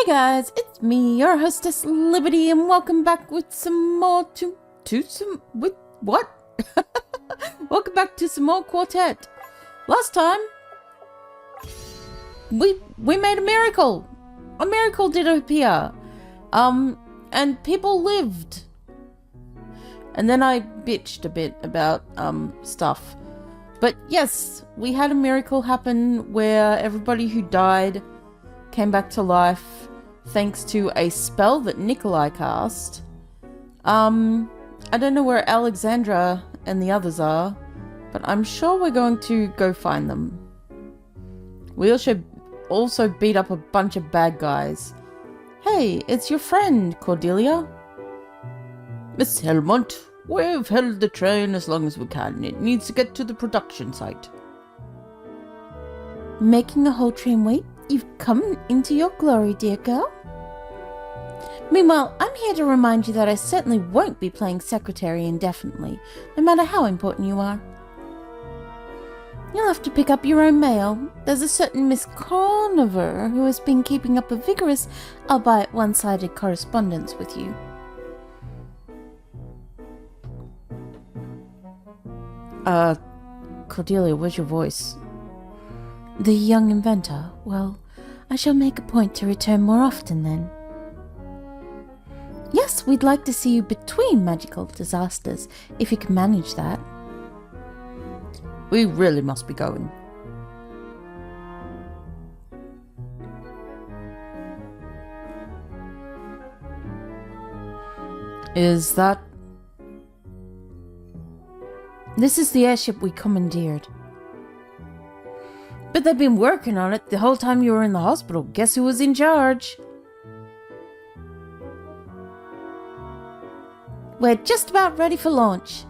Hey guys, it's me, your hostess Liberty, and welcome back with some more welcome back to some more Quartet. Last time we made a miracle. A miracle did appear. And people lived. And then I bitched a bit about stuff. But yes, we had a miracle happen where everybody who died came back to life thanks to a spell that Nikolai cast. I don't know where Alexandra and the others are, but I'm sure we're going to go find them. We also beat up a bunch of bad guys. Hey, it's your friend, Cordelia. Miss Helmont, we've held the train as long as we can. It needs to get to the production site. Making the whole train wait? You've come into your glory, dear girl. Meanwhile, I'm here to remind you that I certainly won't be playing secretary indefinitely, no matter how important you are. You'll have to pick up your own mail. There's a certain Miss Conover who has been keeping up a vigorous, albeit one-sided correspondence with you. Cordelia, where's your voice? The young inventor. Well, I shall make a point to return more often then. Yes, we'd like to see you between magical disasters, if you can manage that. We really must be going. Is that... This is the airship we commandeered. But they've been working on it the whole time you were in the hospital. Guess who was in charge? We're just about ready for launch.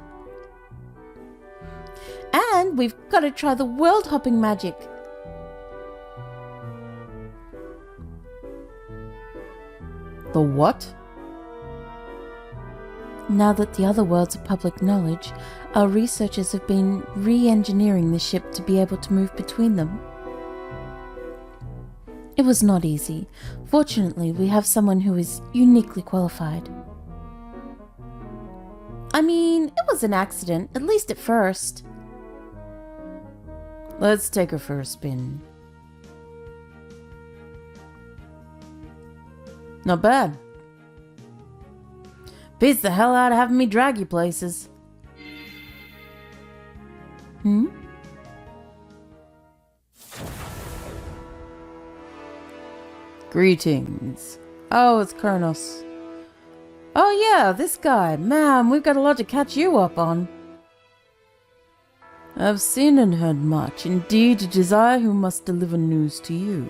And we've got to try the world-hopping magic. The what? Now that the other worlds are public knowledge, our researchers have been re-engineering the ship to be able to move between them. It was not easy. Fortunately, we have someone who is uniquely qualified. I mean, it was an accident, at least at first. Let's take her for a spin. Not bad. Beats the hell out of having me drag you places. Greetings. Oh, it's Kronos. Oh yeah, this guy. Man, we've got a lot to catch you up on. I've seen and heard much. Indeed, it is I who must deliver news to you.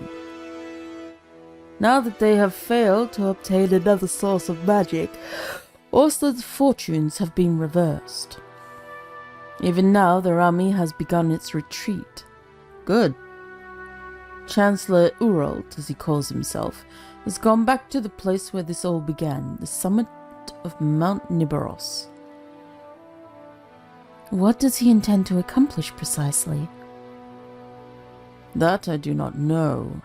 Now that they have failed to obtain another source of magic, Orsla's fortunes have been reversed. Even now, their army has begun its retreat. Good. Chancellor Uralt, as he calls himself, has gone back to the place where this all began, the summit of Mount Niberos. What does he intend to accomplish precisely? That I do not know.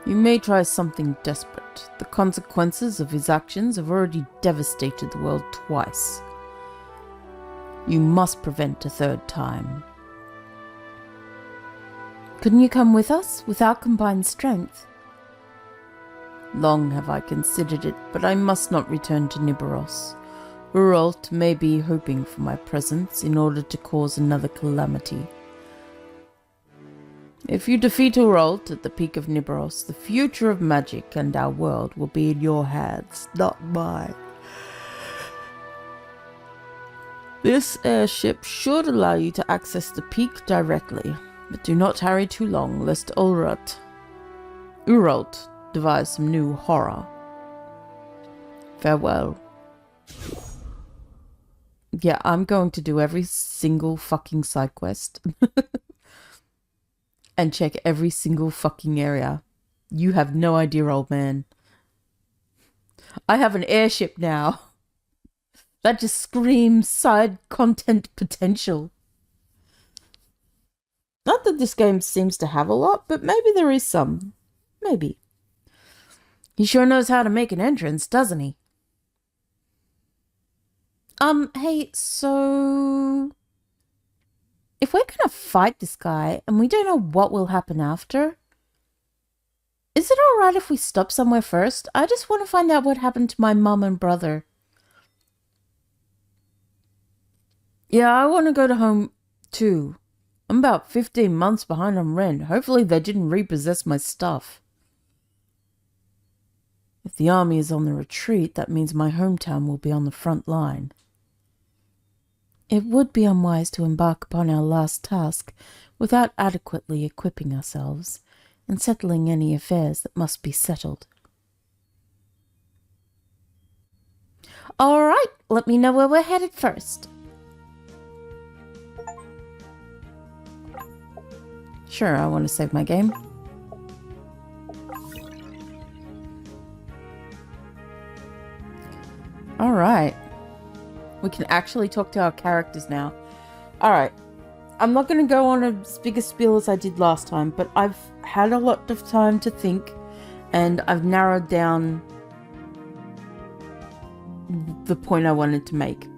He may try something desperate. The consequences of his actions have already devastated the world twice. You must prevent a third time. Couldn't you come with us, with our combined strength? Long have I considered it, but I must not return to Niberos. Uralt may be hoping for my presence in order to cause another calamity. If you defeat Uralt at the peak of Niberos, the future of magic and our world will be in your hands, not mine. This airship should allow you to access the peak directly, but do not tarry too long, lest Uralt devise some new horror. Farewell. Yeah, I'm going to do every single fucking side quest. And check every single fucking area. You have no idea, old man. I have an airship now. That just screams side content potential. Not that this game seems to have a lot, but maybe there is some. Maybe. He sure knows how to make an entrance, doesn't he? Hey, so if we're gonna fight this guy and we don't know what will happen after, is it alright if we stop somewhere first? I just want to find out what happened to my mum and brother. Yeah, I want to go to home too. I'm about 15 months behind on rent. Hopefully they didn't repossess my stuff. If the army is on the retreat, that means my hometown will be on the front line. It would be unwise to embark upon our last task without adequately equipping ourselves and settling any affairs that must be settled. All right, let me know where we're headed first. Sure, I want to save my game. All right. We can actually talk to our characters now. All right. I'm not going to go on as big a spiel as I did last time, but I've had a lot of time to think and I've narrowed down the point I wanted to make.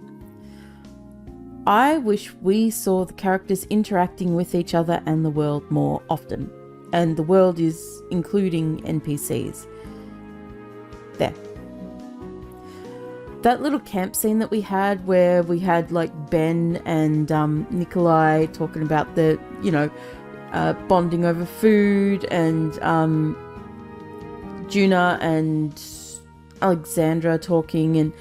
I wish we saw the characters interacting with each other and the world more often. And the world is including NPCs. There. That little camp scene that we had where we had like Ben and Nikolai talking about the, bonding over food, and Juna and Alexandra talking, and,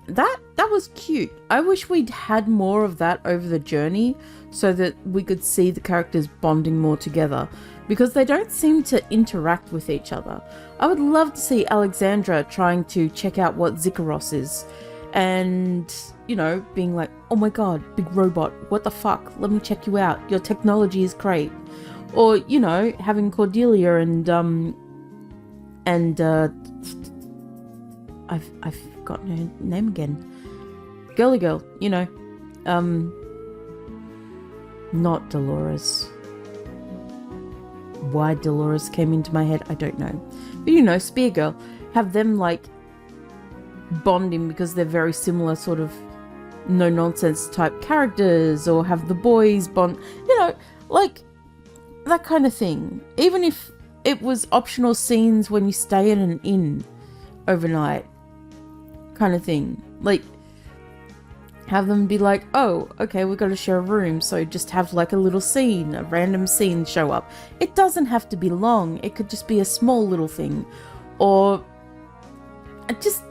that was cute. I wish we'd had more of that over the journey so that we could see the characters bonding more together, because they don't seem to interact with each other. I would love to see Alexandra trying to check out what Zikaros is and, being like, oh my god, big robot, what the fuck, let me check you out, your technology is great. Or, having Cordelia and I've forgotten her name again. Girly girl, not Dolores. Why Dolores came into my head, I don't know. But Spear Girl, have them like bonding because they're very similar sort of no-nonsense type characters, or have the boys bond, like that kind of thing. Even if it was optional scenes when you stay in an inn overnight kind of thing. Like, have them be like, oh, okay, we've got to share a room, so just have like a little scene, a random scene show up. It doesn't have to be long. It could just be a small little thing, or just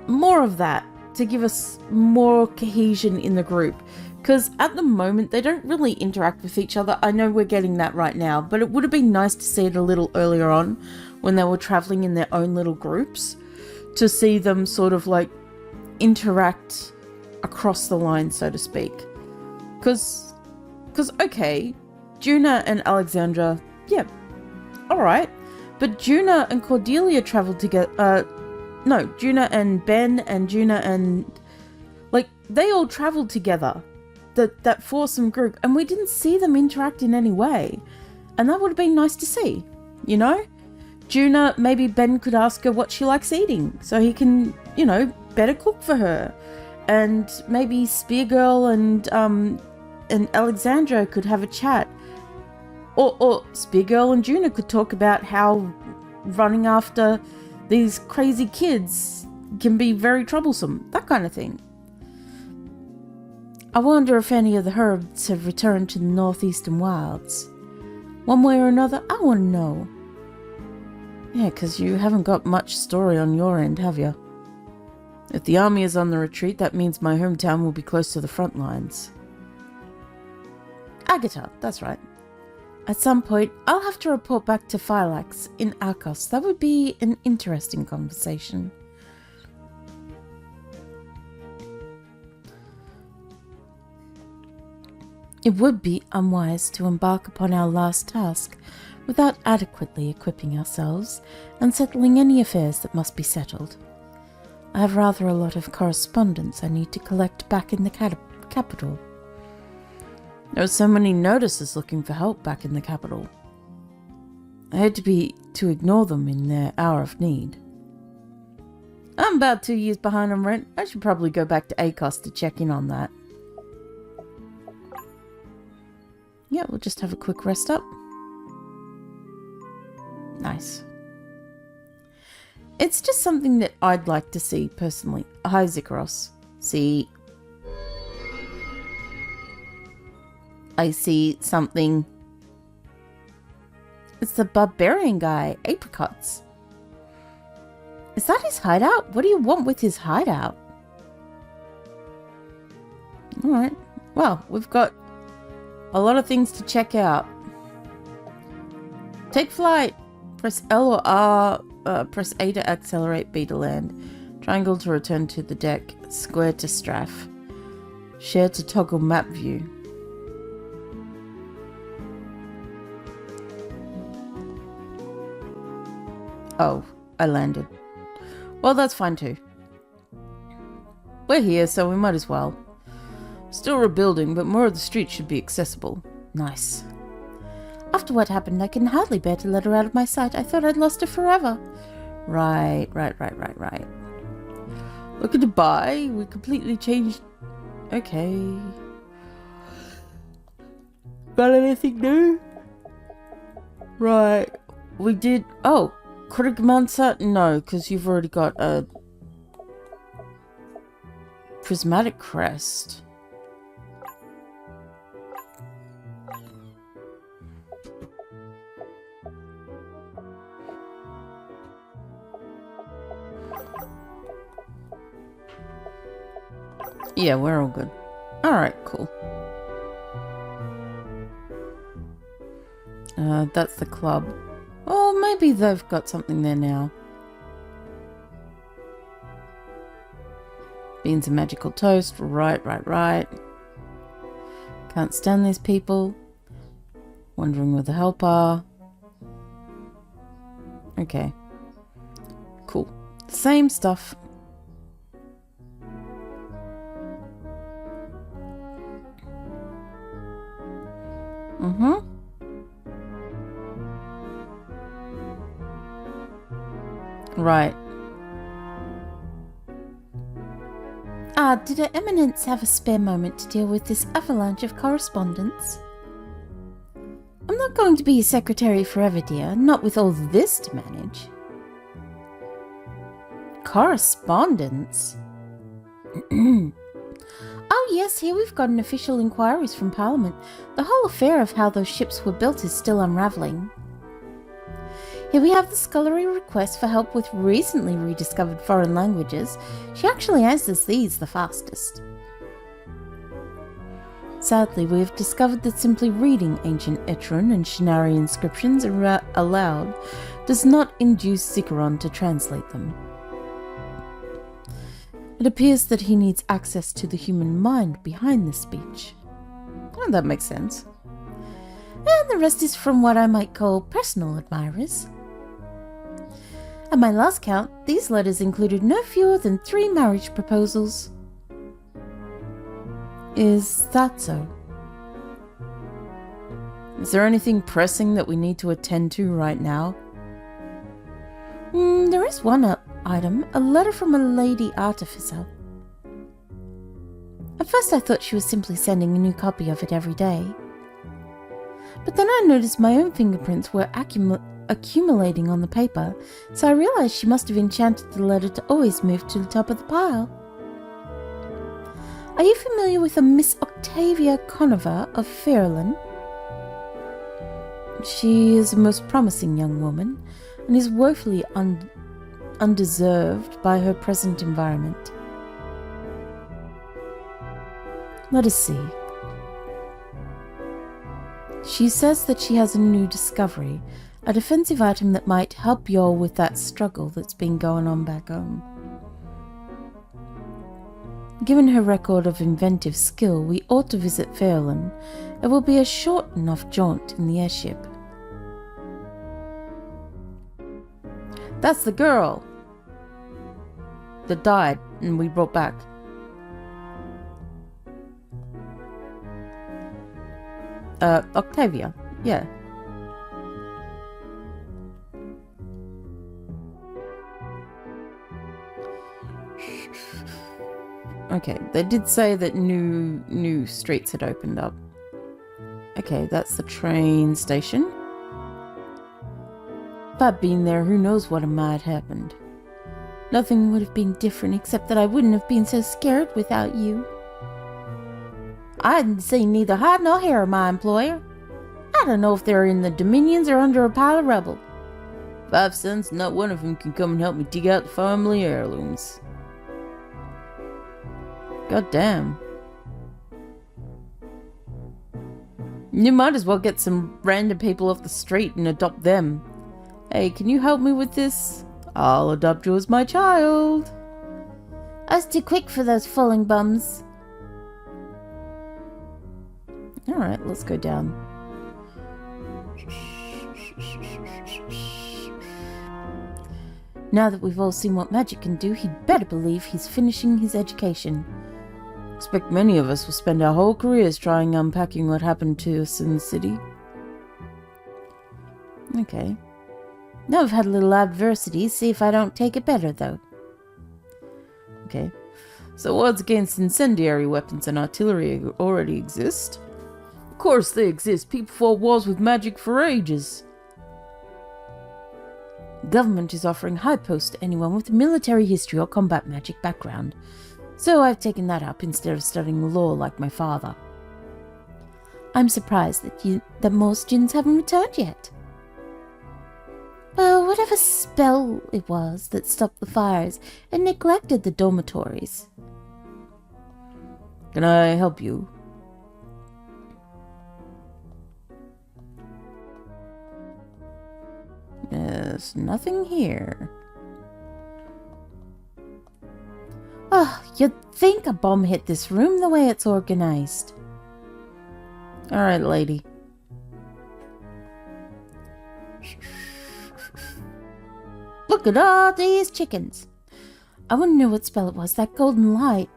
more of that to give us more cohesion in the group. Because at the moment, they don't really interact with each other. I know we're getting that right now, but it would have been nice to see it a little earlier on when they were traveling in their own little groups, to see them sort of like interact across the line, so to speak. Because okay, Juna and Alexandra, yeah, alright. But Juna and Cordelia traveled together, no, Juna and Ben and Juna and, like, they all traveled together. That foursome group, and we didn't see them interact in any way. And that would have been nice to see, Juna, maybe Ben could ask her what she likes eating, so he can, better cook for her. And maybe Spear Girl and Alexandra could have a chat. Or Spear Girl and Juna could talk about how running after these crazy kids can be very troublesome. That kind of thing. I wonder if any of the herbs have returned to the northeastern wilds. One way or another, I want to know. Yeah, because you haven't got much story on your end, have you? If the army is on the retreat, that means my hometown will be close to the front lines. Agatha, that's right. At some point, I'll have to report back to Phylax in Arcos. That would be an interesting conversation. It would be unwise to embark upon our last task without adequately equipping ourselves and settling any affairs that must be settled. I have rather a lot of correspondence I need to collect back in the capital. There are so many notices looking for help back in the capital. I hate to ignore them in their hour of need. I'm about 2 years behind on rent. I should probably go back to ACOS to check in on that. Yeah, we'll just have a quick rest up. Nice. It's just something that I'd like to see personally. Hi, Zikaros. See. I see something. It's the barbarian guy, Apricots. Is that his hideout? What do you want with his hideout? Alright. Well, we've got a lot of things to check out. Take flight. Press L or R. Press A to accelerate, B to land. Triangle to return to the deck. Square to strafe. Share to toggle map view. Oh, I landed. Well, that's fine too. We're here, so we might as well. Still rebuilding, but more of the street should be accessible. Nice. After what happened, I can hardly bear to let her out of my sight. I thought I'd lost her forever. Right. Look at Dubai. We completely changed. Okay. Got anything new? Right. We did. Oh. Krigmansa? No, because you've already got a prismatic crest. Yeah, we're all good. Alright, cool. That's the club. Oh, maybe they've got something there now. Beans and magical toast. Right. Can't stand these people. Wondering where the help are. Okay. Cool. Same stuff. Right. Did Her Eminence have a spare moment to deal with this avalanche of correspondence? I'm not going to be your secretary forever, dear. Not with all this to manage. Correspondence? Oh yes, here we've got an official inquiries from Parliament. The whole affair of how those ships were built is still unravelling. Here we have the scholarly request for help with recently rediscovered foreign languages. She actually answers these the fastest. Sadly, we have discovered that simply reading ancient Etrun and Shinari inscriptions aloud does not induce Zikaron to translate them. It appears that he needs access to the human mind behind the speech. Oh, that makes sense. And the rest is from what I might call personal admirers. At my last count, these letters included no fewer than 3 marriage proposals. Is that so? Is there anything pressing that we need to attend to right now? There is one item, a letter from a lady artificer. At first I thought she was simply sending a new copy of it every day. But then I noticed my own fingerprints were accumulating on the paper, so I realized she must have enchanted the letter to always move to the top of the pile. Are you familiar with a Miss Octavia Conover of Fairland? She is a most promising young woman, and is woefully undeserved by her present environment. Let us see. She says that she has a new discovery, a defensive item that might help you all with that struggle that's been going on back home. Given her record of inventive skill, we ought to visit Fairland. It will be a short enough jaunt in the airship. That's the girl that died and we brought back. Octavia, yeah. Okay, they did say that new streets had opened up. Okay, that's the train station. If I'd been there, who knows what might have happened. Nothing would have been different except that I wouldn't have been so scared without you. I hadn't seen neither hide nor hair of my employer. I don't know if they're in the Dominions or under a pile of rubble. 5 cents, not one of them can come and help me dig out the family heirlooms. God damn. You might as well get some random people off the street and adopt them. Hey, can you help me with this? I'll adopt you as my child. I was too quick for those falling bums. Alright, let's go down. Now that we've all seen what magic can do, he'd better believe he's finishing his education. Expect many of us will spend our whole careers trying unpacking what happened to us in the city. Okay. Now I've had a little adversity, see if I don't take it better, though. Okay. So odds against incendiary weapons and artillery already exist. Of course they exist. People fought wars with magic for ages. Government is offering high posts to anyone with a military history or combat magic background. So I've taken that up instead of studying law like my father. I'm surprised that most students haven't returned yet. Well, whatever spell it was that stopped the fires and neglected the dormitories. Can I help you? There's nothing here. Oh, you'd think a bomb hit this room the way it's organized. Alright, lady. Look at all these chickens. I wouldn't know what spell it was, that golden light.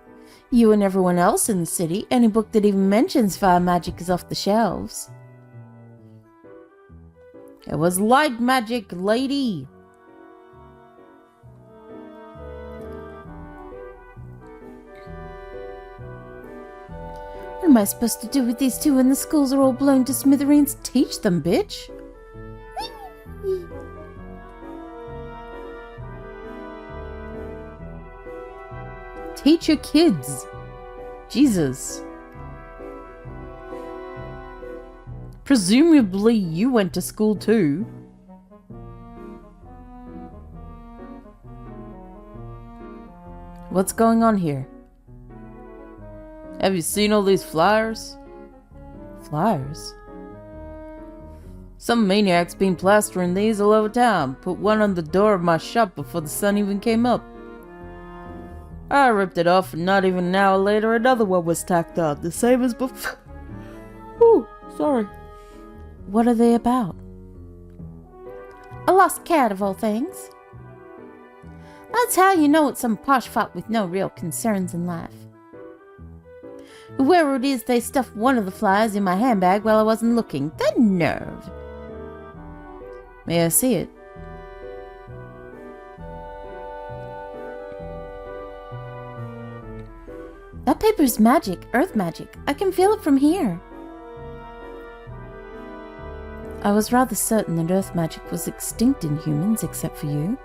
You and everyone else in the city, any book that even mentions fire magic is off the shelves. It was light magic, lady. What am I supposed to do with these two when the schools are all blown to smithereens? Teach them, bitch. Teach your kids. Jesus. Presumably you went to school too. What's going on here? Have you seen all these flyers? Flyers? Some maniac's been plastering these all over town. Put one on the door of my shop before the sun even came up. I ripped it off and not even an hour later another one was tacked on. The same as before. Ooh, sorry. What are they about? A lost cat of all things. That's how you know it's some posh fop with no real concerns in life. Whoever it is, they stuffed one of the flyers in my handbag while I wasn't looking. The nerve. May I see it? That paper is magic, earth magic. I can feel it from here. I was rather certain that earth magic was extinct in humans, except for you.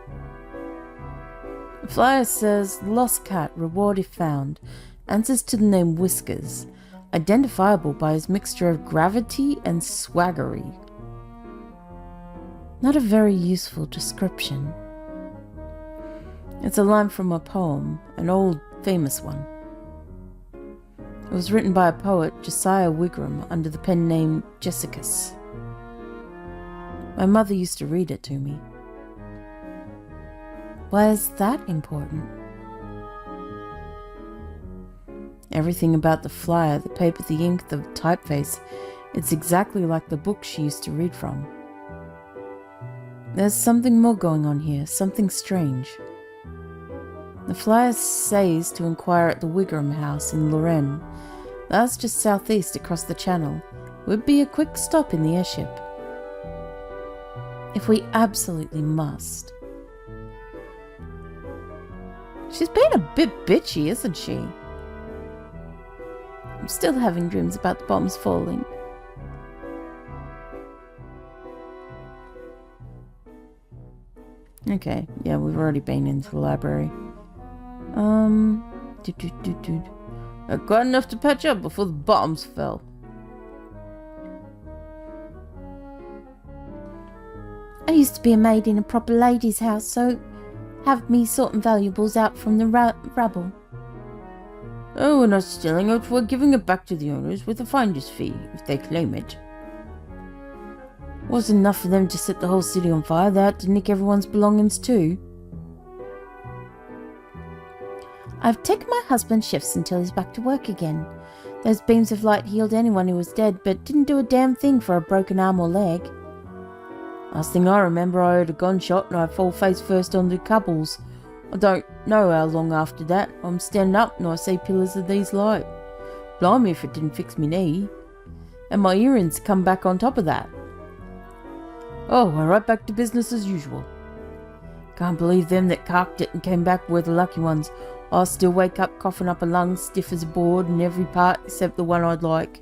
The flyer says, lost cat, reward if found. Answers to the name Whiskers. Identifiable by his mixture of gravity and swaggery. Not a very useful description. It's a line from a poem, an old famous one. It was written by a poet, Josiah Wigram, under the pen name Jessicus. My mother used to read it to me. Why is that important? Everything about the flyer, the paper, the ink, the typeface, it's exactly like the book she used to read from. There's something more going on here, something strange. The flyer says to inquire at the Wigram house in Lorraine. That's just southeast across the channel. Would be a quick stop in the airship. If we absolutely must. She's been a bit bitchy, isn't she? I'm still having dreams about the bombs falling. Okay, yeah, we've already been into the library. Not quite enough to patch up before the bombs fell. I used to be a maid in a proper lady's house, so have me sorting valuables out from the rubble. Oh, we're not stealing it, we're giving it back to the owners with a finder's fee, if they claim it. Wasn't enough for them to set the whole city on fire, they had to nick everyone's belongings too. I've taken my husband shifts until he's back to work again. Those beams of light healed anyone who was dead, but didn't do a damn thing for a broken arm or leg. Last thing I remember, I heard a gunshot and I fall face first onto cobbles. I don't know how long after that. I'm standing up and I see pillars of these light. Blimey if it didn't fix me knee. And my earrings come back on top of that. Oh, we're right back to business as usual. Can't believe them that carked it and came back were the lucky ones. I still wake up coughing up a lung, stiff as a board in every part except the one I'd like.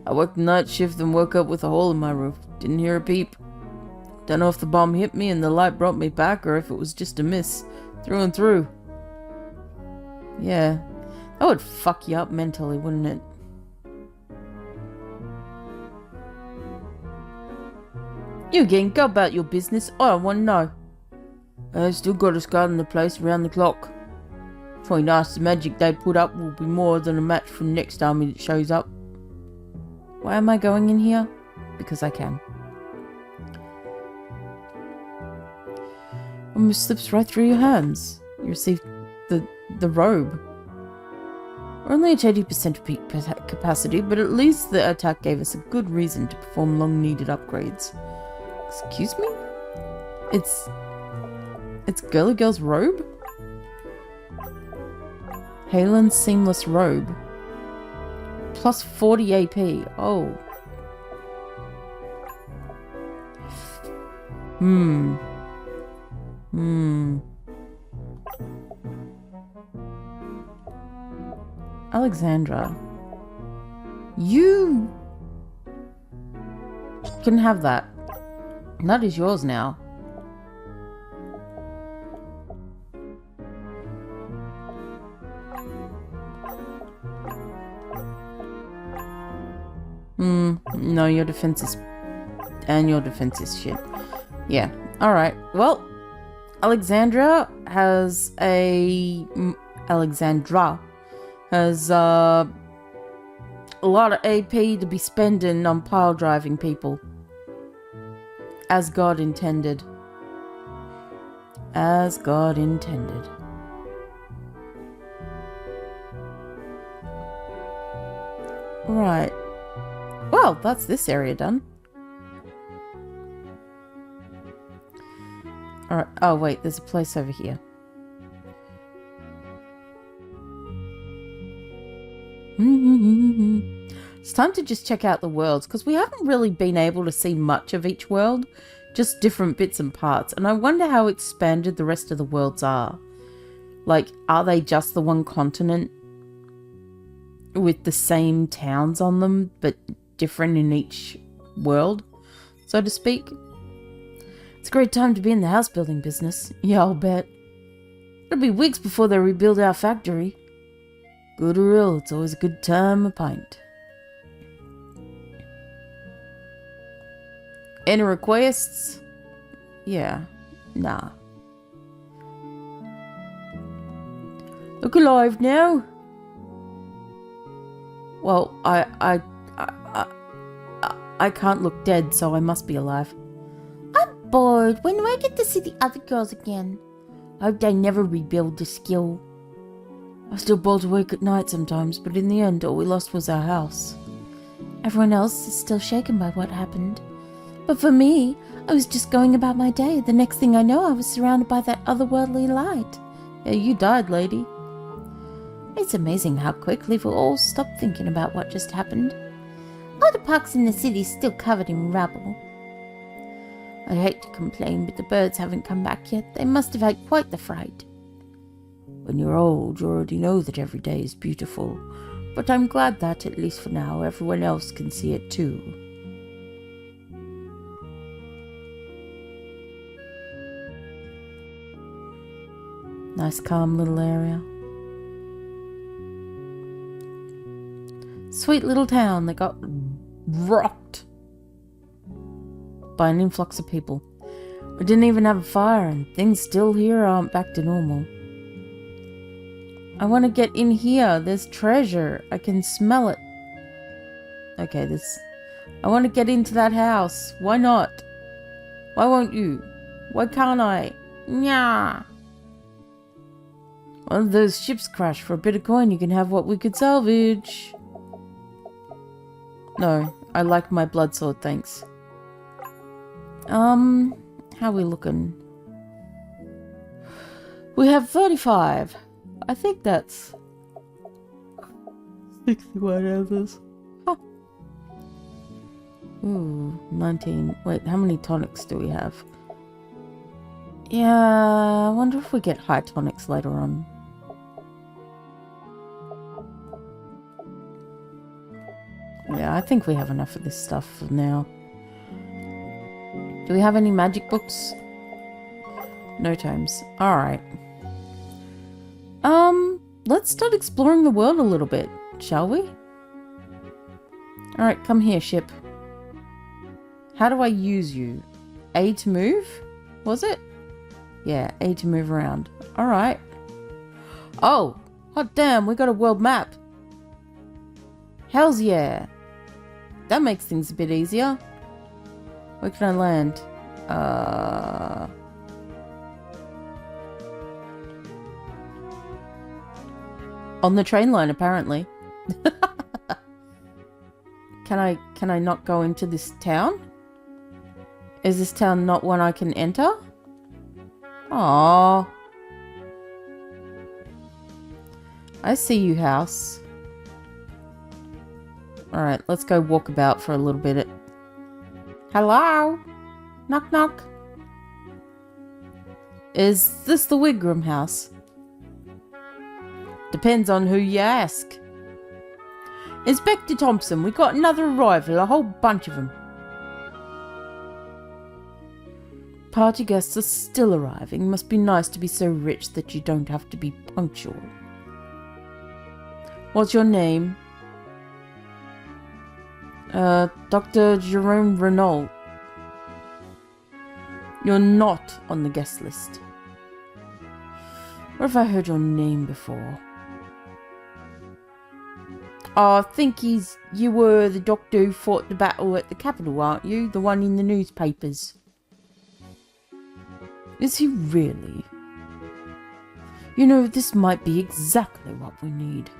I worked the night shift and woke up with a hole in my roof. Didn't hear a peep. Don't know if the bomb hit me and the light brought me back or if it was just a miss. Through and through. Yeah, that would fuck you up mentally, wouldn't it? You again, go about your business. I don't want to know. I still got us guarding the place around the clock. Probably nice the magic they put up will be more than a match for the next army that shows up. Why am I going in here? Because I can. Almost slips right through your hands. You received the robe. Only at 80% peak capacity, but at least the attack gave us a good reason to perform long-needed upgrades. Excuse me? It's Girly Girl's robe? Halen's seamless robe. Plus 40 AP. Oh. Alexandra. You can have that. That is yours now. No, your defense is... And your defense is shit. Yeah. Alright. Well, Alexandra has a lot of AP to be spending on pile driving people. As God intended. As God intended. Right. Well, that's this area done. Alright. Oh, wait. There's a place over here. It's time to just check out the worlds, because we haven't really been able to see much of each world. Just different bits and parts. And I wonder how expanded the rest of the worlds are. Like, are they just the one continent with the same towns on them, but different in each world, so to speak? It's a great time to be in the house building business. Yeah, I'll bet. It'll be weeks before they rebuild our factory. Good or ill, it's always a good time, a pint. Any requests? Yeah. Nah. Look alive now. Well, I can't look dead, so I must be alive. I'm bored. When do I get to see the other girls again? I hope they never rebuild the skill. I still bolt awake at night sometimes, but in the end, all we lost was our house. Everyone else is still shaken by what happened. But for me, I was just going about my day. The next thing I know, I was surrounded by that otherworldly light. Yeah, you died, lady. It's amazing how quickly we all stopped thinking about what just happened. All the parks in the city still covered in rubble. I hate to complain, but the birds haven't come back yet. They must have had quite the fright. When you're old, you already know that every day is beautiful. But I'm glad that, at least for now, everyone else can see it too. Nice calm little area. Sweet little town that got rocked by an influx of people. We didn't even have a fire and things still here aren't back to normal. I want to get in here. There's treasure. I can smell it. Okay, I want to get into that house. Why not? Why won't you? Why can't I? Nya. One of those ships crashed. For a bit of coin, you can have what we could salvage. No, I like my blood sword, thanks. How we looking? We have 35. I think that's 61 others. Huh. Ooh, 19. Wait, how many tonics do we have? Yeah, I wonder if we get high tonics later on. Yeah, I think we have enough of this stuff for now. Do we have any magic books? No tomes. Alright. Let's start exploring the world a little bit, shall we? Alright, come here, ship. How do I use you? A to move? Was it? Yeah, A to move around. Alright. Oh! Hot damn, we got a world map. Hells yeah. That makes things a bit easier. Where can I land? On the train line, apparently. Can I not go into this town? Is this town not one I can enter? Aww. I see you, house. Alright, let's go walk about for a little bit. Hello? Knock knock. Is this the Wigram house? Depends on who you ask. Inspector Thompson, we got another arrival, a whole bunch of them. Party guests are still arriving. Must be nice to be so rich that you don't have to be punctual. What's your name? Dr. Jerome Renault. You're not on the guest list. Where have I heard your name before? I think you were the doctor who fought the battle at the Capitol, aren't you? The one in the newspapers. Is he really? You know, this might be exactly what we need.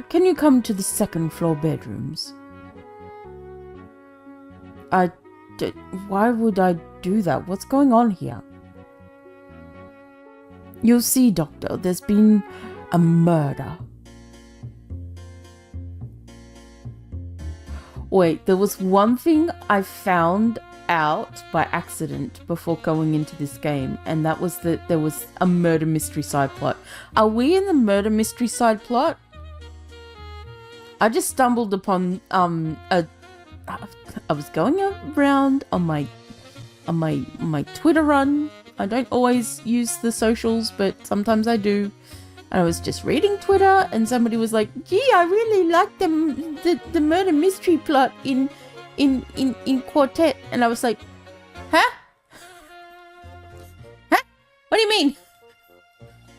Can you come to the second floor bedrooms? Why would I do that? What's going on here? You'll see, Doctor, there's been a murder. Wait, there was one thing I found out by accident before going into this game, and that was that there was a murder mystery side plot. Are we in the murder mystery side plot? I just stumbled upon I was going around on my Twitter run. I don't always use the socials, but sometimes I do. And I was just reading Twitter, and somebody was like, "Gee, I really like the murder mystery plot in QUARTET," and I was like, "Huh? Huh? What do you mean?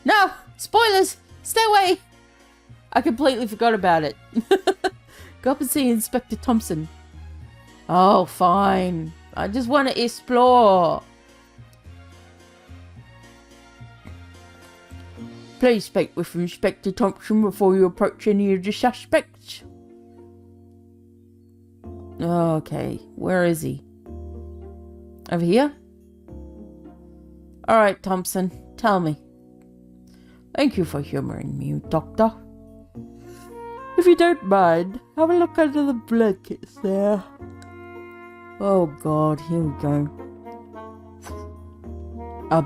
No, spoilers. Stay away." I completely forgot about it. Go up and see Inspector Thompson. Oh, fine. I just want to explore. Please speak with Inspector Thompson before you approach any of the suspects. Okay, where is he? Over here? Alright, Thompson, tell me. Thank you for humouring me, Doctor. If you don't mind, have a look under the blankets there. Oh god, here we go. A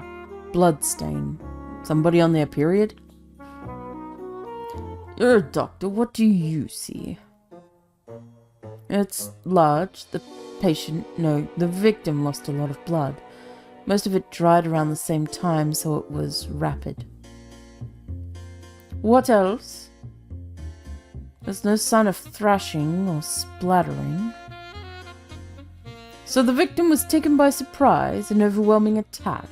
blood stain. Somebody on their period? You're a doctor, what do you see? It's large. The victim lost a lot of blood. Most of it dried around the same time, so it was rapid. What else? There's no sign of thrashing or splattering. So the victim was taken by surprise, an overwhelming attack.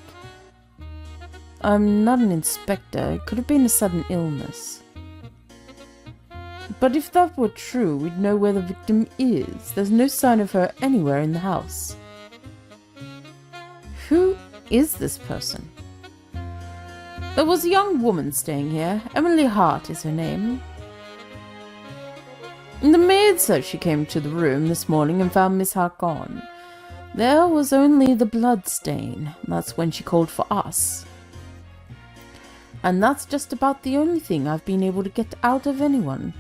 I'm not an inspector. It could have been a sudden illness. But if that were true, we'd know where the victim is. There's no sign of her anywhere in the house. Who is this person? There was a young woman staying here. Emily Hart is her name. The maid said she came to the room this morning and found Miss Hart gone. There was only the blood stain. That's when she called for us. And that's just about the only thing I've been able to get out of anyone.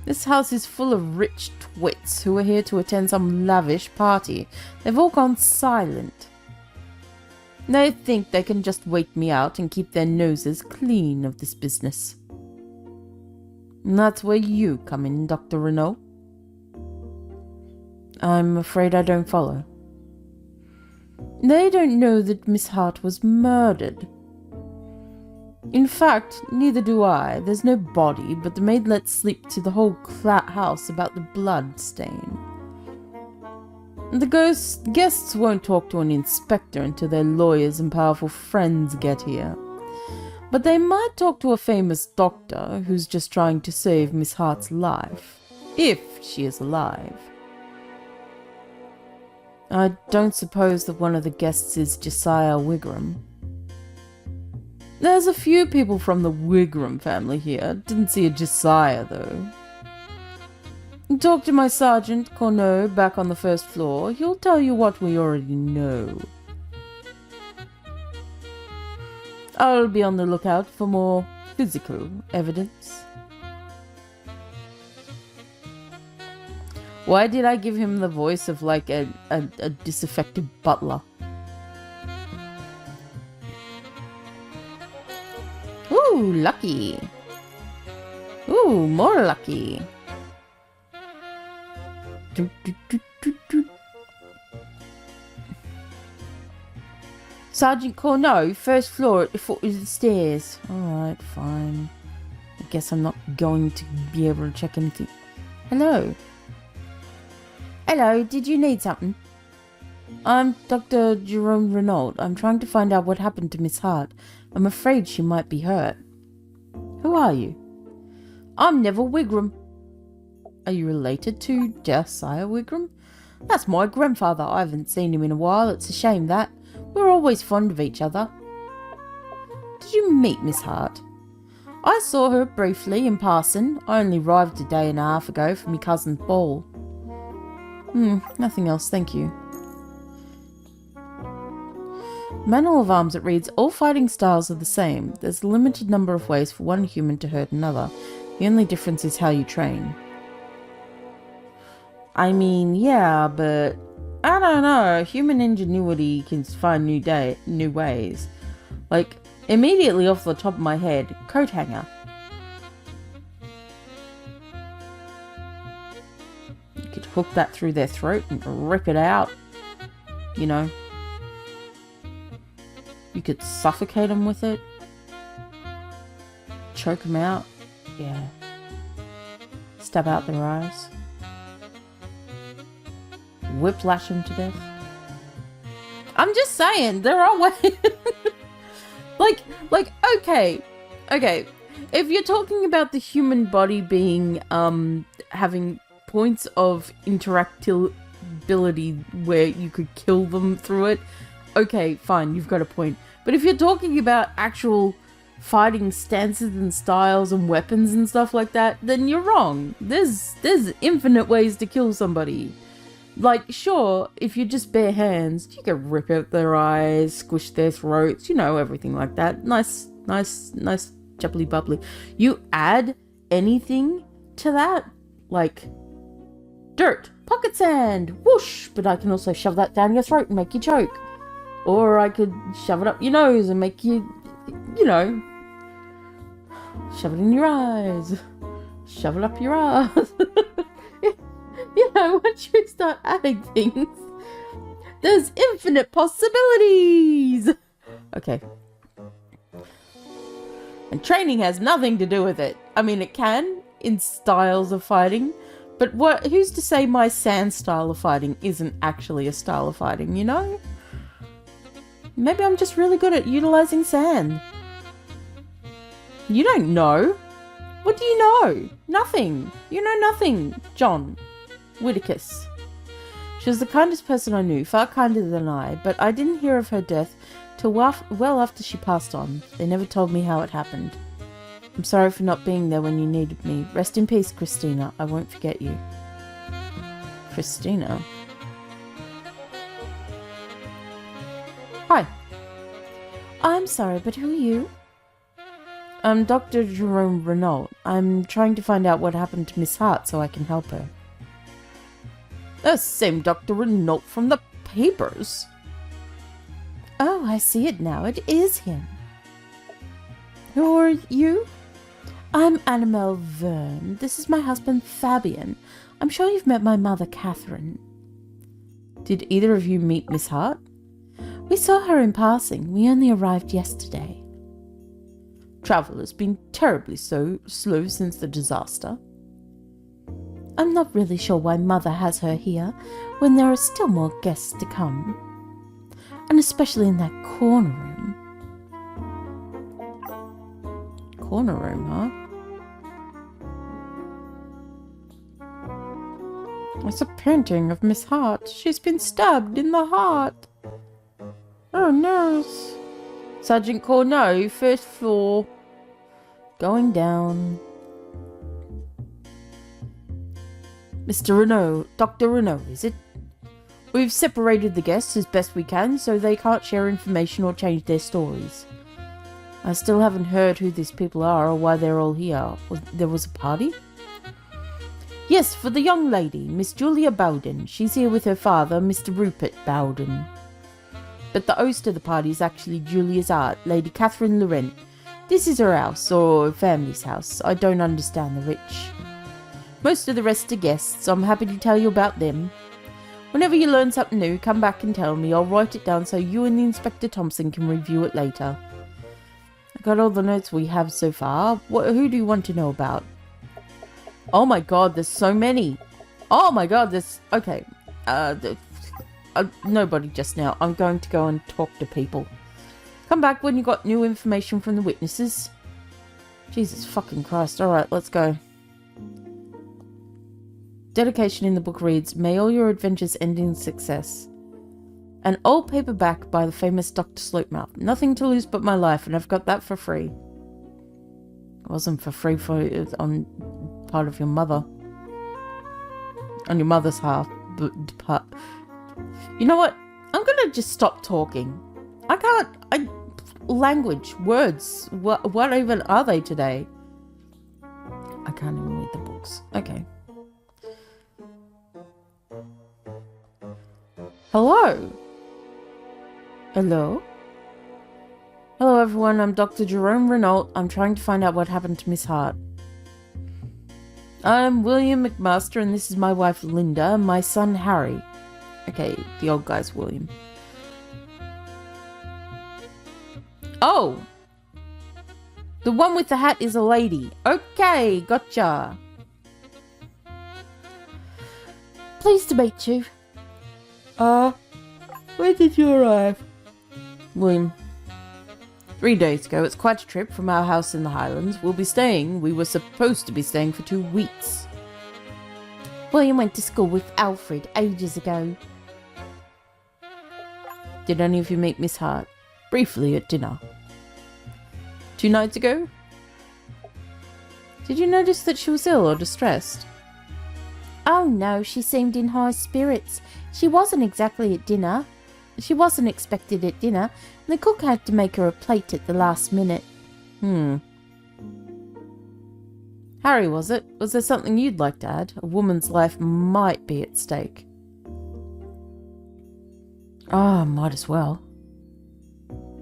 This house is full of rich twits who are here to attend some lavish party. They've all gone silent. They think they can just wait me out and keep their noses clean of this business. And that's where you come in, Dr. Renault. I'm afraid I don't follow. They don't know that Miss Hart was murdered. In fact, neither do I. There's no body, but the maid let slip to the whole house about the blood stain. The guests won't talk to an inspector until their lawyers and powerful friends get here. But they might talk to a famous doctor who's just trying to save Miss Hart's life. If she is alive. I don't suppose that one of the guests is Josiah Wigram. There's a few people from the Wigram family here. Didn't see a Josiah, though. Talk to my sergeant, Corneau, back on the first floor. He'll tell you what we already know. I'll be on the lookout for more physical evidence. Why did I give him the voice of like a disaffected butler? Ooh, lucky. Ooh, more lucky. Sergeant Corneau, first floor at the foot of the stairs. Alright, fine. I guess I'm not going to be able to check anything. Hello. Hello, did you need something? I'm Dr. Jerome Renault. I'm trying to find out what happened to Miss Hart. I'm afraid she might be hurt. Who are you? I'm Neville Wigram. Are you related to Josiah Wigram? That's my grandfather. I haven't seen him in a while. It's a shame that. We're always fond of each other. Did you meet Miss Hart? I saw her briefly in passing. I only arrived a day and a half ago for my cousin's ball. Nothing else, thank you. Manual of Arms, it reads, all fighting styles are the same. There's a limited number of ways for one human to hurt another. The only difference is how you train. I mean, yeah, but I don't know. Human ingenuity can find new ways. Like, immediately off the top of my head, coat hanger. You could hook that through their throat and rip it out. You know. You could suffocate them with it. Choke them out. Yeah. Stab out their eyes. Whiplash them to death. I'm just saying, there are ways. like, okay. If you're talking about the human body being, having points of interactability where you could kill them through it, okay, fine, you've got a point. But if you're talking about actual fighting stances and styles and weapons and stuff like that, then you're wrong. There's infinite ways to kill somebody. Like, sure, if you're just bare hands, you can rip out their eyes, squish their throats, you know, everything like that. Nice, jubbly bubbly. You add anything to that, like dirt, pocket sand, whoosh, but I can also shove that down your throat and make you choke. Or I could shove it up your nose and make you, you know, shove it in your eyes, shove it up your ass. You know, once you start adding things, there's infinite possibilities. Okay. And training has nothing to do with it. I mean, it can in styles of fighting, but who's to say my sand style of fighting isn't actually a style of fighting, you know? Maybe I'm just really good at utilizing sand. You don't know. What do you know? Nothing. You know nothing, John Whittakis. She was the kindest person I knew, far kinder than I, but I didn't hear of her death till well after she passed on. They never told me how it happened. I'm sorry for not being there when you needed me. Rest in peace, Christina. I won't forget you. Christina? Hi. I'm sorry, but who are you? I'm Dr. Jerome Renault. I'm trying to find out what happened to Miss Hart so I can help her. The same Dr. Renault from the papers. Oh, I see it now. It is him. Who are you? I'm Annabelle Verne. This is my husband, Fabian. I'm sure you've met my mother, Catherine. Did either of you meet Miss Hart? We saw her in passing. We only arrived yesterday. Travel has been terribly slow since the disaster. I'm not really sure why Mother has her here when there are still more guests to come. And especially in that corner room. Corner room, huh? It's a painting of Miss Hart. She's been stabbed in the heart. Oh, nurse. Sergeant Corneau, first floor. Going down. Mr. Renault, Dr. Renault, is it? We've separated the guests as best we can so they can't share information or change their stories. I still haven't heard who these people are or why they're all here. There was a party? Yes, for the young lady, Miss Julia Bowden. She's here with her father, Mr. Rupert Bowden. But the host of the party is actually Julia's aunt, Lady Catherine Laurent. This is her house, or family's house. I don't understand the rich. Most of the rest are guests, so I'm happy to tell you about them. Whenever you learn something new, come back and tell me. I'll write it down so you and the Inspector Thompson can review it later. I got all the notes we have so far. Who do you want to know about? Oh my god, there's so many. Oh my god, there's... Okay. Nobody just now. I'm going to go and talk to people. Come back when you got new information from the witnesses. Jesus fucking Christ. Alright, let's go. Dedication in the book reads, May all your adventures end in success. An old paperback by the famous Dr. Slopemouth. Nothing to lose but my life, and I've got that for free. It wasn't for free on part of your mother. On your mother's half. Part. You know what? I'm gonna just stop talking. I can't... language, words, what even are they today? I can't even read the books. Okay. Hello? Hello? Hello everyone, I'm Dr. Jerome Renault. I'm trying to find out what happened to Miss Hart. I'm William McMaster and this is my wife Linda, my son Harry. Okay, the old guy's William. Oh! The one with the hat is a lady. Okay, gotcha. Pleased to meet you. When did you arrive? William. 3 days ago. It's quite a trip from our house in the Highlands. We were supposed to be staying for 2 weeks. William went to school with Alfred ages ago. Did any of you meet Miss Hart? Briefly at dinner. 2 nights ago? Did you notice that she was ill or distressed? Oh no, she seemed in high spirits. She wasn't exactly at dinner. She wasn't expected at dinner, and the cook had to make her a plate at the last minute. Harry, was it? Was there something you'd like to add? A woman's life might be at stake. Ah, might as well.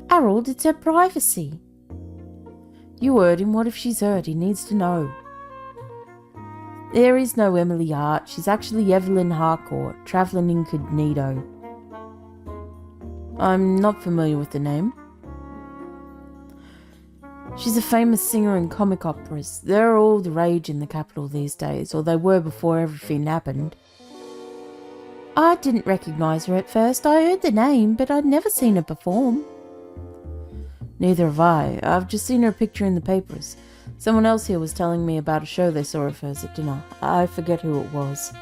Harold, it's her privacy. You heard him. What if she's heard? He needs to know. There is no Emily Hart. She's actually Evelyn Harcourt, travelling incognito. I'm not familiar with the name. She's a famous singer in comic operas. They're all the rage in the capital these days, or they were before everything happened. I didn't recognise her at first. I heard the name, but I'd never seen her perform. Neither have I. I've just seen her picture in the papers. Someone else here was telling me about a show they saw of hers at dinner. I forget who it was.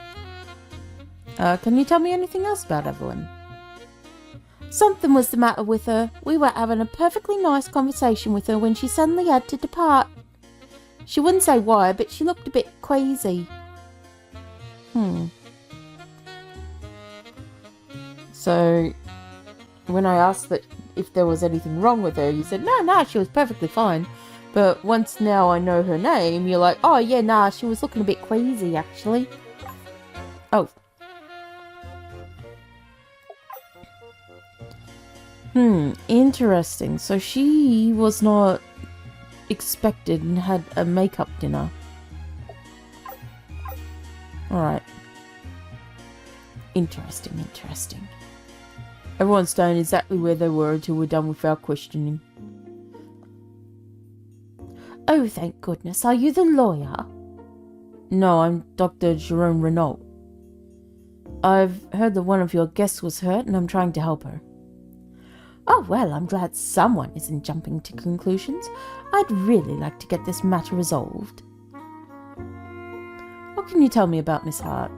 Can you tell me anything else about Evelyn? Something was the matter with her. We were having a perfectly nice conversation with her when she suddenly had to depart. She wouldn't say why, but she looked a bit queasy. So, when I asked that if there was anything wrong with her, you said, no, she was perfectly fine. But once now I know her name, you're like, oh yeah, nah, she was looking a bit queasy, actually. Oh. Interesting. So she was not expected and had a makeup dinner. Alright. Interesting. Everyone's staying exactly where they were until we're done with our questioning. Oh, thank goodness. Are you the lawyer? No, I'm Dr. Jerome Renault. I've heard that one of your guests was hurt and I'm trying to help her. Oh, well, I'm glad someone isn't jumping to conclusions. I'd really like to get this matter resolved. What can you tell me about Miss Hart?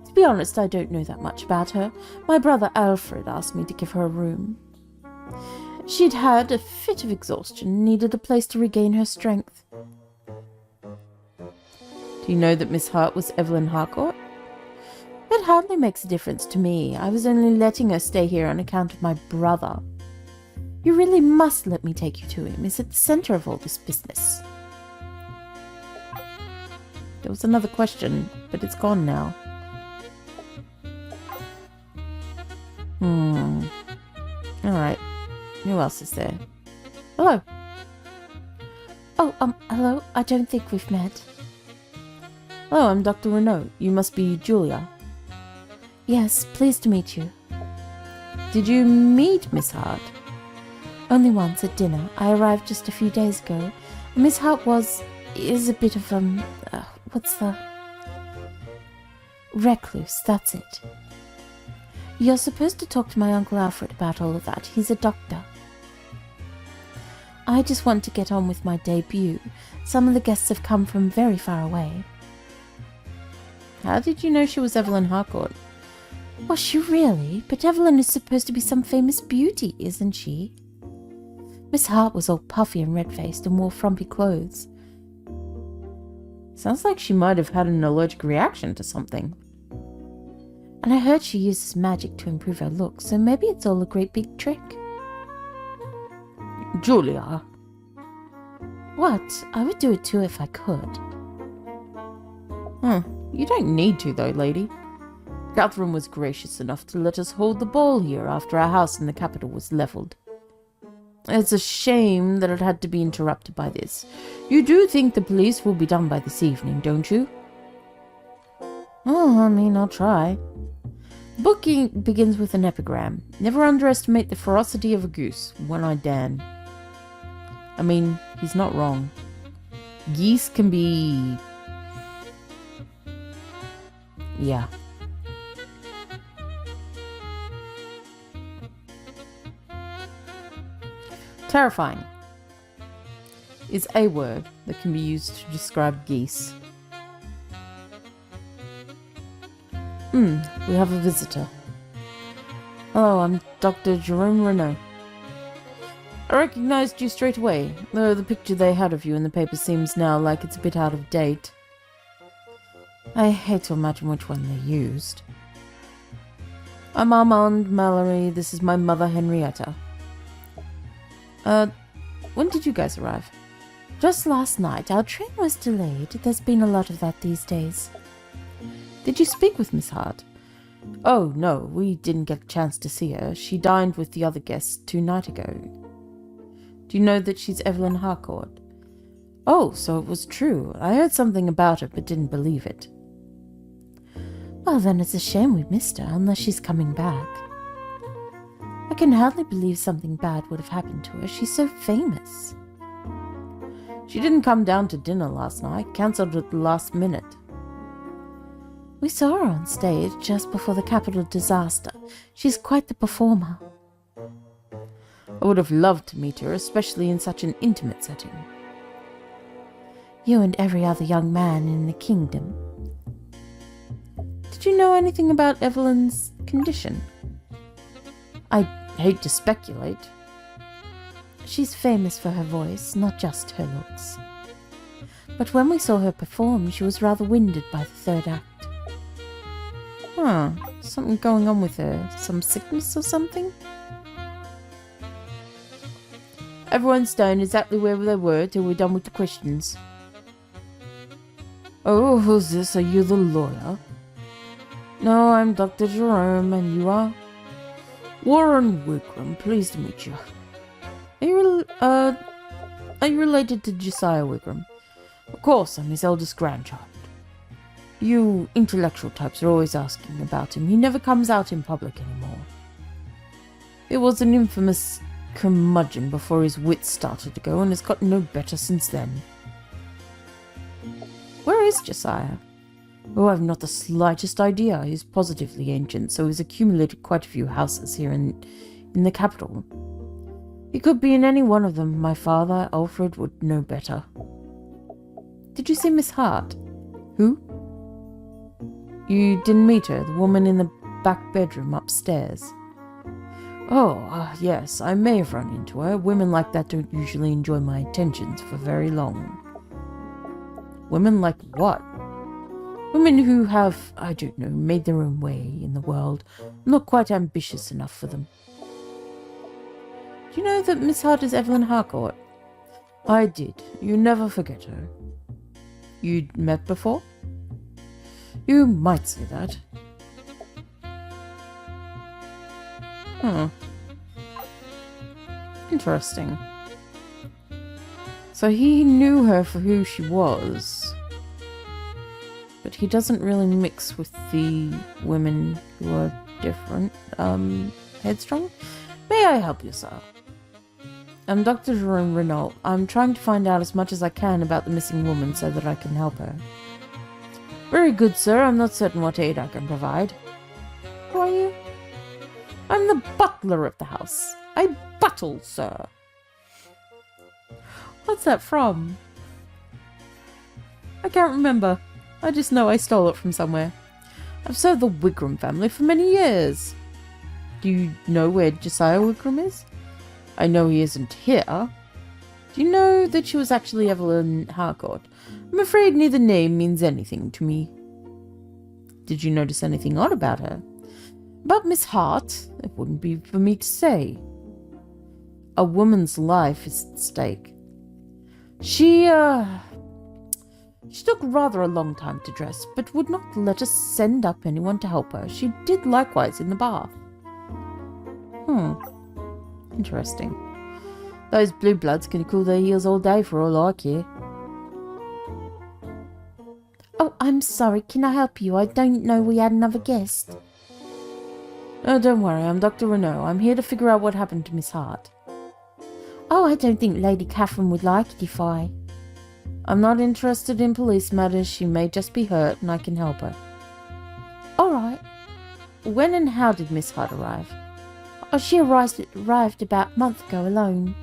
To be honest, I don't know that much about her. My brother Alfred asked me to give her a room. She'd had a fit of exhaustion and needed a place to regain her strength. Do you know that Miss Hart was Evelyn Harcourt? It hardly makes a difference to me. I was only letting her stay here on account of my brother. You really must let me take you to him. He's at the centre of all this business. There was another question, but it's gone now. Alright. Who else is there? Hello. Oh, hello. I don't think we've met. Hello, I'm Dr. Renault. You must be Julia. Yes, pleased to meet you. Did you meet Miss Hart? Only once at dinner. I arrived just a few days ago. Miss Hart is a bit of, recluse, that's it. You're supposed to talk to my Uncle Alfred about all of that. He's a doctor. I just want to get on with my debut. Some of the guests have come from very far away. How did you know she was Evelyn Harcourt? Was she really? But Evelyn is supposed to be some famous beauty, isn't she? Miss Hart was all puffy and red-faced and wore frumpy clothes. Sounds like she might have had an allergic reaction to something. And I heard she uses magic to improve her looks, so maybe it's all a great big trick. Julia. What? I would do it too if I could. You don't need to though, lady. Catherine was gracious enough to let us hold the ball here after our house in the capital was levelled. It's a shame that it had to be interrupted by this. You do think the police will be done by this evening, don't you? Oh, I mean, I'll try. Booking begins with an epigram. Never underestimate the ferocity of a goose. One-eyed Dan. I mean, he's not wrong. Geese can be... yeah. Terrifying is a word that can be used to describe geese. We have a visitor. Hello, I'm Dr. Jerome Renault. I recognized you straight away, though the picture they had of you in the paper seems now like it's a bit out of date. I hate to imagine which one they used. I'm Armand Mallory. This is my mother, Henrietta. When did you guys arrive? Just last night, our train was delayed. There's been a lot of that these days. Did you speak with Miss Hart? Oh, no, we didn't get a chance to see her. She dined with the other guests 2 nights ago. Do you know that she's Evelyn Harcourt? Oh, so it was true. I heard something about her, but didn't believe it. Well, then it's a shame we missed her, unless she's coming back. I can hardly believe something bad would have happened to her. She's so famous. She didn't come down to dinner last night, cancelled at the last minute. We saw her on stage just before the Capitol disaster. She's quite the performer. I would have loved to meet her, especially in such an intimate setting. You and every other young man in the kingdom. Did you know anything about Evelyn's condition? I hate to speculate. She's famous for her voice, not just her looks. But when we saw her perform, she was rather winded by the third act. Huh, something going on with her. Some sickness or something? Everyone's staying exactly where they were till we're done with the questions. Oh, who's this? Are you the lawyer? No, I'm Dr. Jerome, and you are? Warren Wigram, pleased to meet you. Are you related to Josiah Wigram? Of course, I'm his eldest grandchild. You intellectual types are always asking about him. He never comes out in public anymore. He was an infamous curmudgeon before his wits started to go, and has gotten no better since then. Where is Josiah? Oh, I've not the slightest idea. He's positively ancient, so he's accumulated quite a few houses here in the capital. He could be in any one of them. My father, Alfred, would know better. Did you see Miss Hart? Who? You didn't meet her, the woman in the back bedroom upstairs. Oh, yes, I may have run into her. Women like that don't usually enjoy my attentions for very long. Women like what? Women who have, I don't know, made their own way in the world. I'm not quite ambitious enough for them. Do you know that Miss Hart is Evelyn Harcourt? I did. You never forget her. You'd met before? You might say that. Interesting. So he knew her for who she was, but he doesn't really mix with the women who are different. Headstrong? May I help you, sir? I'm Dr. Jerome Renault. I'm trying to find out as much as I can about the missing woman so that I can help her. Very good, sir. I'm not certain what aid I can provide. Who are you? I'm the butler of the house. I buttle, sir. What's that from? I can't remember. I just know I stole it from somewhere. I've served the Wigram family for many years. Do you know where Josiah Wigram is? I know he isn't here. Do you know that she was actually Evelyn Harcourt? I'm afraid neither name means anything to me. Did you notice anything odd about her? About Miss Hart? It wouldn't be for me to say. A woman's life is at stake. She took rather a long time to dress, but would not let us send up anyone to help her. She did likewise in the bath. Interesting. Those blue bloods can cool their heels all day for all I care. Oh, I'm sorry. Can I help you? I don't know we had another guest. Oh, don't worry. I'm Dr. Renault. I'm here to figure out what happened to Miss Hart. Oh, I don't think Lady Catherine would like it if I... I'm not interested in police matters. She may just be hurt and I can help her. All right. When and how did Miss Hart arrive? Oh, she arrived about a month ago alone.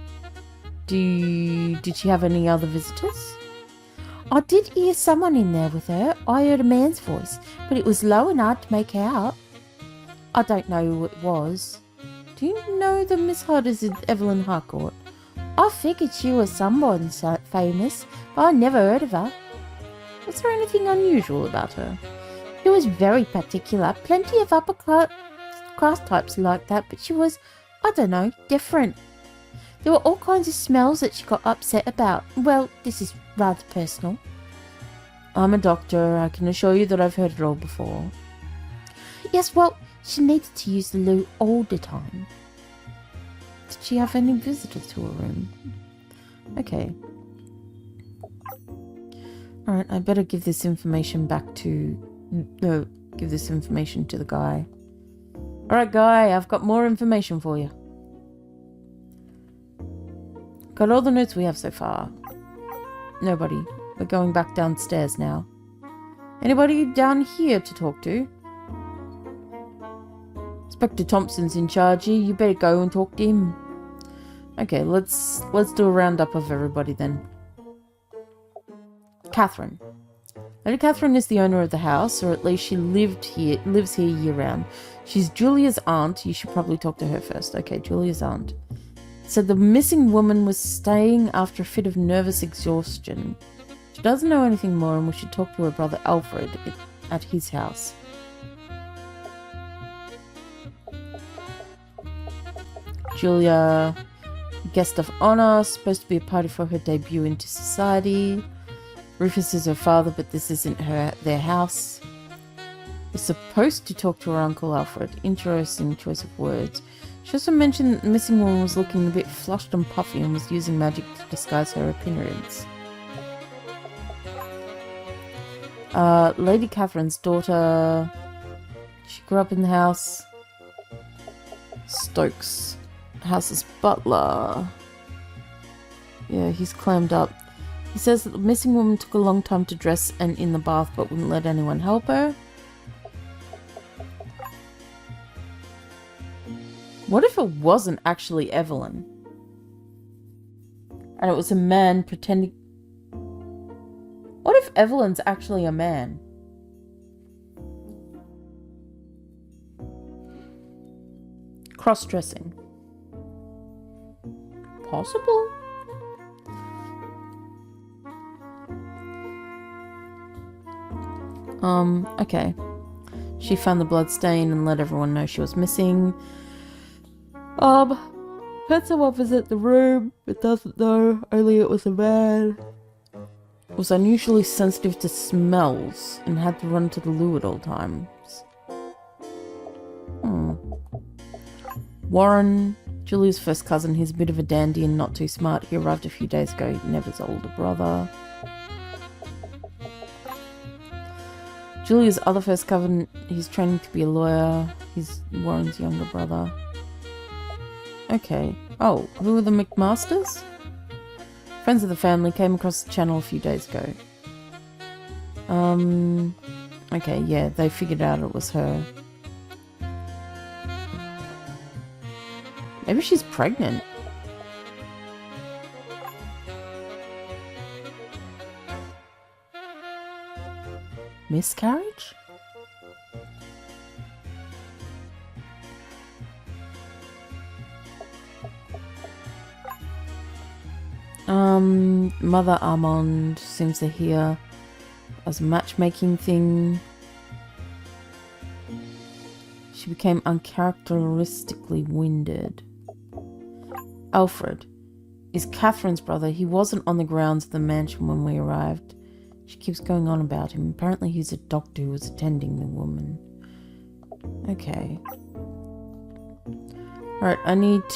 Did she have any other visitors? I did hear someone in there with her. I heard a man's voice, but it was low and hard to make out. I don't know who it was. Do you know that Miss Hart is Evelyn Harcourt? I figured she was someone famous, but I never heard of her. Was there anything unusual about her? She was very particular. Plenty of upper class types like that, but she was, I don't know, different. There were all kinds of smells that she got upset about. Well, this is rather personal. I'm a doctor. I can assure you that I've heard it all before. Yes, well, she needed to use the loo all the time. Did she have any visitors to her room? Okay. Alright, I better give this information back to... No, give this information to the guy. Alright, guy, I've got more information for you. Got all the notes we have so far. Nobody. We're going back downstairs now. Anybody down here to talk to? Inspector Thompson's in charge here. You better go and talk to him. Okay, let's do a roundup of everybody then. Catherine. Lady Catherine is the owner lives here year round. She's Julia's aunt. You should probably talk to her first. Okay, Julia's aunt. Said the missing woman was staying after a fit of nervous exhaustion. She doesn't know anything more and we should talk to her brother Alfred at his house. Julia, guest of honor, supposed to be a party for her debut into society. Rufus is her father, but this isn't their house. We're supposed to talk to her uncle Alfred. Interesting choice of words. She also mentioned that the missing woman was looking a bit flushed and puffy and was using magic to disguise her appearance. Lady Catherine's daughter. She grew up in the house. Stokes. House's butler. Yeah, he's clammed up. He says that the missing woman took a long time to dress and in the bath but wouldn't let anyone help her. What if it wasn't actually Evelyn? And it was a man pretending... What if Evelyn's actually a man? Cross-dressing. Possible? Okay. She found the blood stain and let everyone know she was missing. Had someone visit the room, but doesn't know, only it was a man. Was unusually sensitive to smells and had to run to the loo at all times. Warren, Julia's first cousin, he's a bit of a dandy and not too smart. He arrived a few days ago, Never's older brother. Julia's other first cousin, he's training to be a lawyer. He's Warren's younger brother. Okay. Oh, who are the McMasters? Friends of the family came across the channel a few days ago. Okay, yeah, they figured out it was her. Maybe she's pregnant. Miscarriage? Mother Armand seems to hear as a matchmaking thing. She became uncharacteristically winded. Alfred is Catherine's brother. He wasn't on the grounds of the mansion when we arrived. She keeps going on about him. Apparently he's a doctor who was attending the woman. Okay. Alright, I need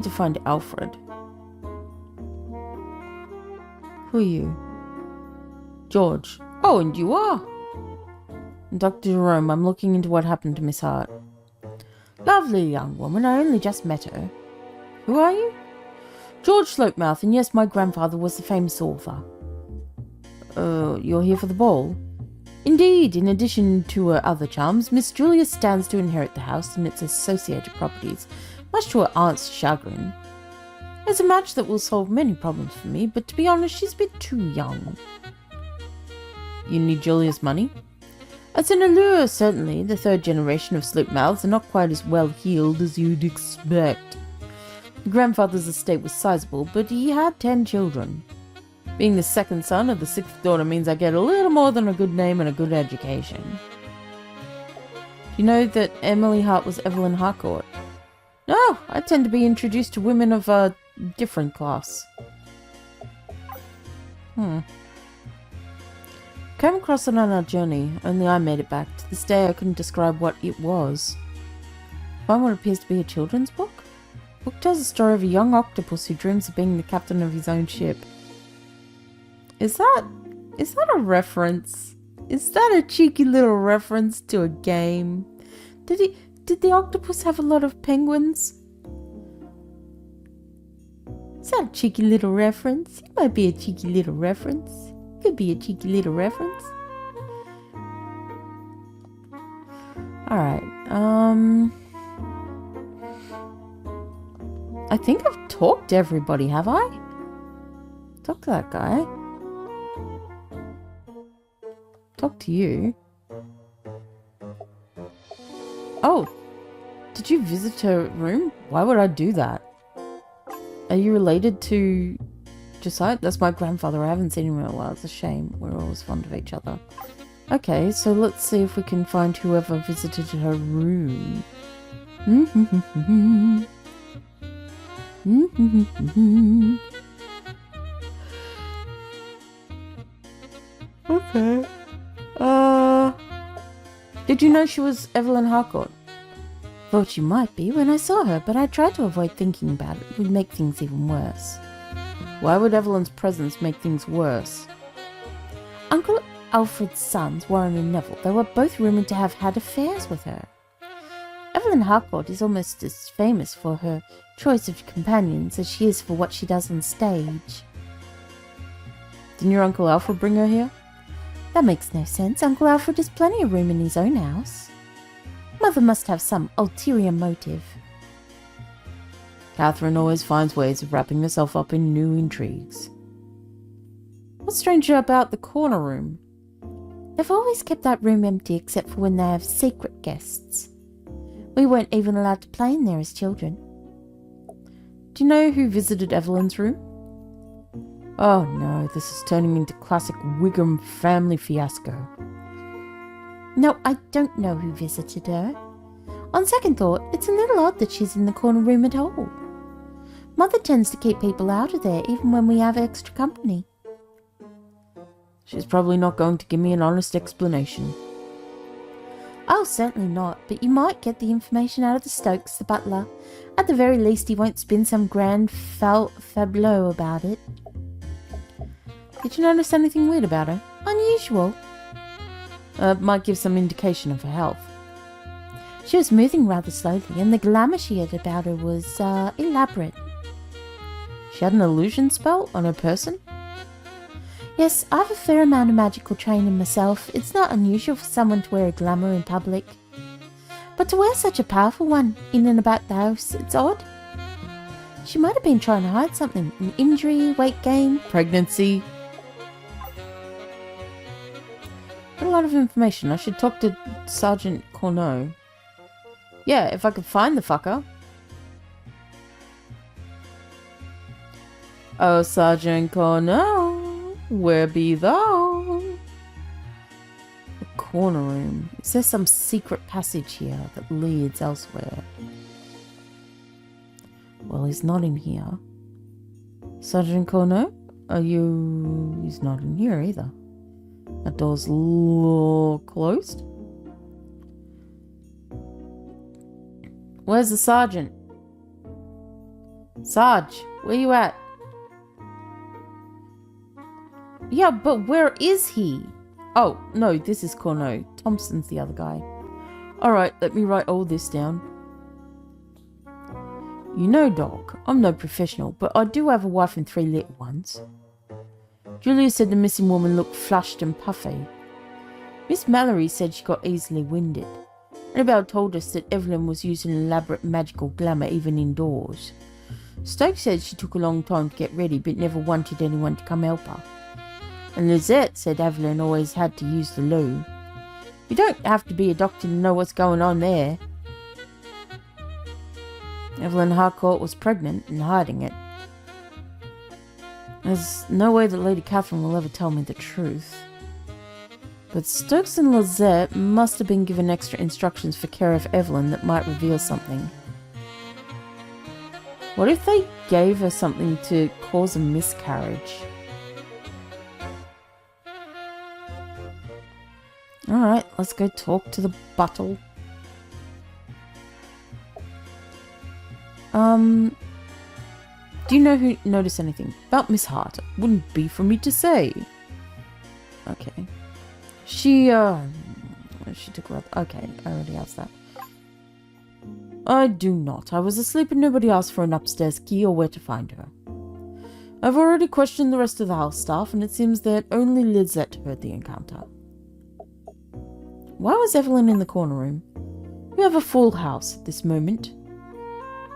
to find Alfred. Who are you? George. Oh, and you are? Dr. Jerome, I'm looking into what happened to Miss Hart. Lovely young woman, I only just met her. Who are you? George Slopemouth, and yes, my grandfather was the famous author. You're here for the ball? Indeed, in addition to her other charms, Miss Julia stands to inherit the house and its associated properties, much to her aunt's chagrin. It's a match that will solve many problems for me, but to be honest, she's a bit too young. You need Julia's money? It's an allure, certainly. The third generation of Slopemouths are not quite as well heeled as you'd expect. The grandfather's estate was sizable, but he had 10 children. Being the second son of the sixth daughter means I get a little more than a good name and a good education. You know that Emily Hart was Evelyn Harcourt? No, I tend to be introduced to women of a different class. Came across it on our journey, only I made it back. To this day I couldn't describe what it was. Find what appears to be a children's book? The book tells the story of a young octopus who dreams of being the captain of his own ship. Is that a reference? Is that a cheeky little reference to a game? Did the octopus have a lot of penguins? Is that a cheeky little reference? It might be a cheeky little reference. Could be a cheeky little reference. Alright, I think I've talked to everybody, have I? Talk to that guy. Talk to you. Oh, did you visit her room? Why would I do that? Are you related to Josiah? That's my grandfather. I haven't seen him in a while. It's a shame. We're always fond of each other. Okay, so let's see if we can find whoever visited her room. Okay. Did you know she was Evelyn Harcourt? Thought she might be when I saw her, but I tried to avoid thinking about it. It would make things even worse. Why would Evelyn's presence make things worse? Uncle Alfred's sons, Warren and Neville, they were both rumoured to have had affairs with her. Evelyn Harcourt is almost as famous for her choice of companions as she is for what she does on stage. Didn't your Uncle Alfred bring her here? That makes no sense. Uncle Alfred has plenty of room in his own house. Mother must have some ulterior motive. Catherine always finds ways of wrapping herself up in new intrigues. What's strange about the corner room? They've always kept that room empty except for when they have secret guests. We weren't even allowed to play in there as children. Do you know who visited Evelyn's room? Oh no, this is turning into classic Wiggum family fiasco. No, I don't know who visited her. On second thought, it's a little odd that she's in the corner room at all. Mother tends to keep people out of there even when we have extra company. She's probably not going to give me an honest explanation. Oh, certainly not, but you might get the information out of the Stokes, the butler. At the very least, he won't spin some grand fableau about it. Did you notice anything weird about her? Unusual. Might give some indication of her health. She was moving rather slowly, and the glamour she had about her was elaborate. She had an illusion spell on her person? Yes, I have a fair amount of magical training myself. It's not unusual for someone to wear a glamour in public. But to wear such a powerful one in and about the house, it's odd. She might have been trying to hide something. An injury, weight gain, pregnancy. Got a lot of information. I should talk to Sergeant Corneau. Yeah, if I could find the fucker. Oh, Sergeant Corneau, where be thou? The corner room. Is there some secret passage here that leads elsewhere? Well, he's not in here. Sergeant Corneau? Are you... He's not in here either. That door's closed. Where's the sergeant? Sarge, where you at? Yeah, but where is he? Oh, no, this is Corneau. Thompson's the other guy. Alright, let me write all this down. You know, Doc, I'm no professional, but I do have a wife and 3 little ones. Julia said the missing woman looked flushed and puffy. Miss Mallory said she got easily winded. Annabelle told us that Evelyn was using elaborate magical glamour even indoors. Stokes said she took a long time to get ready but never wanted anyone to come help her. And Lizette said Evelyn always had to use the loo. You don't have to be a doctor to know what's going on there. Evelyn Harcourt was pregnant and hiding it. There's no way that Lady Catherine will ever tell me the truth. But Stokes and Lizette must have been given extra instructions for care of Evelyn that might reveal something. What if they gave her something to cause a miscarriage? Alright, let's go talk to the buttle. Do you know who noticed anything about Miss Hart? Wouldn't be for me to say. Okay. She took rather... Okay, I already asked that. I do not. I was asleep and nobody asked for an upstairs key or where to find her. I've already questioned the rest of the house staff and it seems that only Lizette heard the encounter. Why was Evelyn in the corner room? We have a full house at this moment.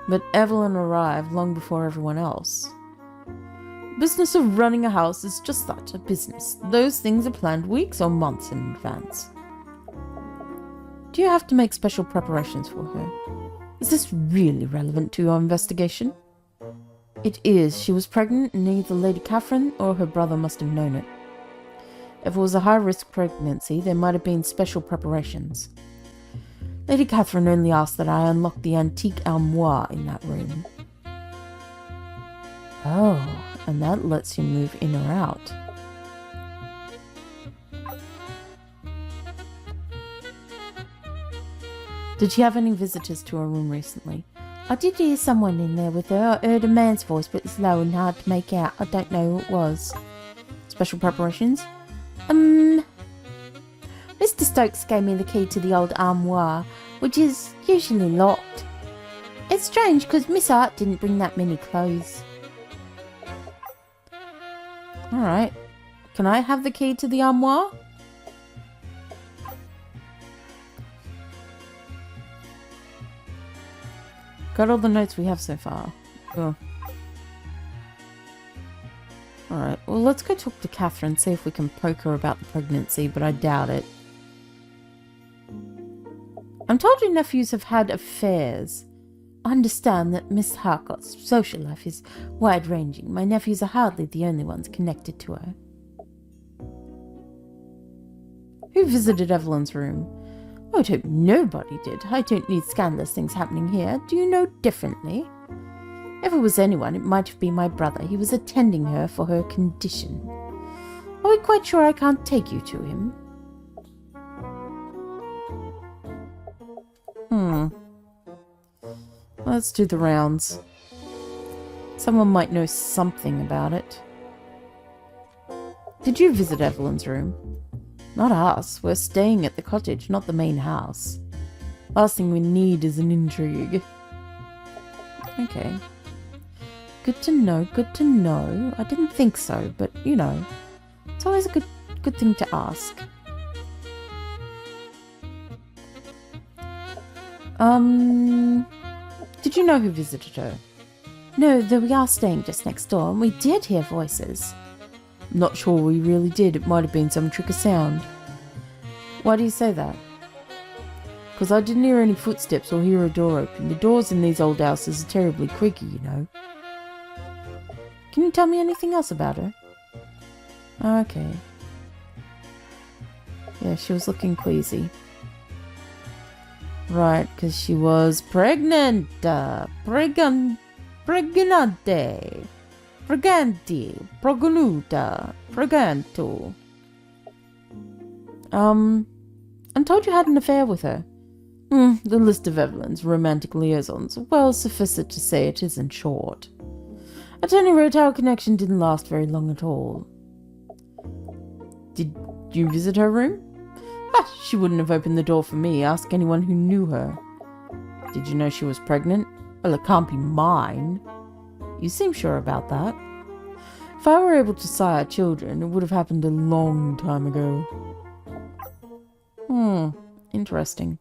But Evelyn arrived long before everyone else. Business of running a house is just that, a business. Those things are planned weeks or months in advance. Do you have to make special preparations for her? Is this really relevant to your investigation? It is. She was pregnant and either Lady Catherine or her brother must have known it. If it was a high-risk pregnancy, there might have been special preparations. Lady Catherine only asked that I unlock the antique armoire in that room. Oh, and that lets you move in or out. Did she have any visitors to her room recently? I did hear someone in there with her. I heard a man's voice, but it's low and hard to make out. I don't know who it was. Special preparations? Mr. Stokes gave me the key to the old armoire, which is usually locked. It's strange because Miss Hart didn't bring that many clothes. Alright. Can I have the key to the armoire? Got all the notes we have so far. Oh. Alright, well let's go talk to Catherine, see if we can poke her about the pregnancy, but I doubt it. I'm told your nephews have had affairs. I understand that Miss Harcourt's social life is wide-ranging. My nephews are hardly the only ones connected to her. Who visited Evelyn's room? I would hope nobody did. I don't need scandalous things happening here. Do you know differently? If it was anyone, it might have been my brother. He was attending her for her condition. Are we quite sure I can't take you to him? Let's do the rounds. Someone might know something about it. Did you visit Evelyn's room? Not us. We're staying at the cottage, not the main house. Last thing we need is an intrigue. Okay. Good to know, good to know. I didn't think so, but you know, it's always a good thing to ask. Did you know who visited her? No, though we are staying just next door, and we did hear voices. Not sure we really did. It might have been some trick of sound. Why do you say that? Because I didn't hear any footsteps or hear a door open. The doors in these old houses are terribly creaky, you know. Can you tell me anything else about her? Okay. Yeah, she was looking queasy. Right, because she was pregnant. Preganti. Preganti. Progonuta. Preganto. I'm told you had an affair with her. The list of Evelyn's romantic liaisons. Well, suffice it to say it isn't short. At any rate, our connection didn't last very long at all. Did you visit her room? She wouldn't have opened the door for me. Ask anyone who knew her. Did you know she was pregnant? Well, it can't be mine. You seem sure about that. If I were able to sire children, it would have happened a long time ago. Interesting.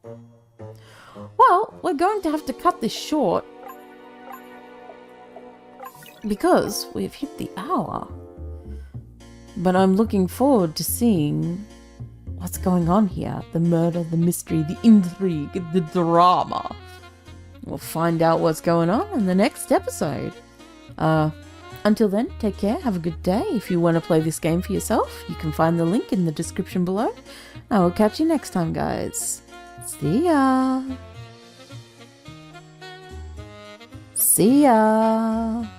Well, we're going to have to cut this short. Because we've hit the hour. But I'm looking forward to seeing what's going on here. The murder, the mystery, the intrigue, the drama. We'll find out what's going on in the next episode. Until then, take care, have a good day. If you want to play this game for yourself, you can find the link in the description below. I will catch you next time, guys. See ya. See ya.